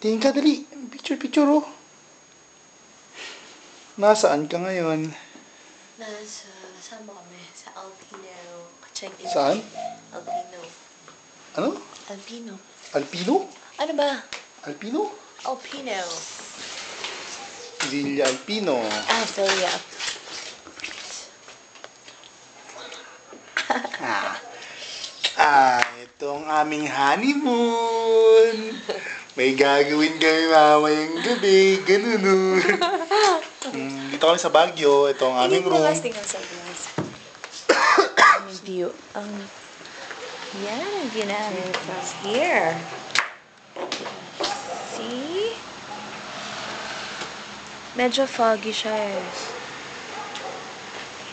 Tingin ka, dali. Picture, picture, oh. Nasaan ka ngayon? Saan ba kami? Sa Alpino. Check-in. Saan? Alpino. Ano? Alpino. Alpino? Ano ba? Alpino? Alpino. Villa Alpino. Villa. Ito ang aming honeymoon. May gagawin kami mamayang gabi. Ganun, dito kami sa Baguio. Ito ang aming room. Tingnan sa glass. Aming view. Yan ang view namin from here. See? Medyo foggy siya eh.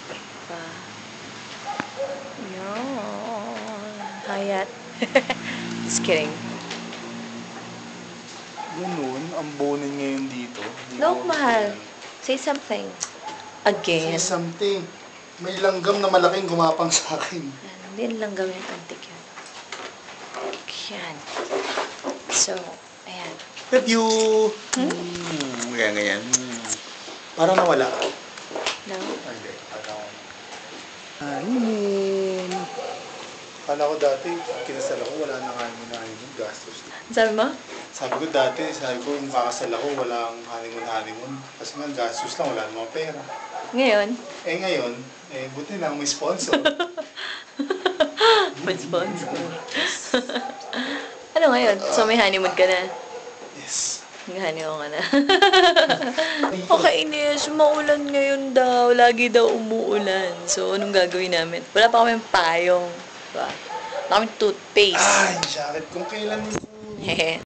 Diba? Yan. Hayat. Just kidding. Ganun, ang bonin ngayon dito. Look, mahal. Say something. Again. Say something. May langgam na malaking gumapang sa akin. Hindi lang gawin ng antik yun. Yan. So, ayan. Love you! Ganyan. Parang nawala. No? Hindi. Honeymoon. Kala ko dati, kinasal ako, wala nang honeymoon, gastos. Sabi mo? Sabi ko dati, kung kakasal ako, walang honeymoon. Kasi nga, gastos lang, wala namang pera. Ngayon? Ngayon, buti lang may sponsor. May sponsor. Ano ngayon? So may honeymoon ka na? Yes. Honeymoon ka na. Kakainis, maulan ngayon daw. Lagi daw umuulan. So anong gagawin namin? Wala pa kaming payong. Diba? Wala kaming toothpaste. Jacket kung kailan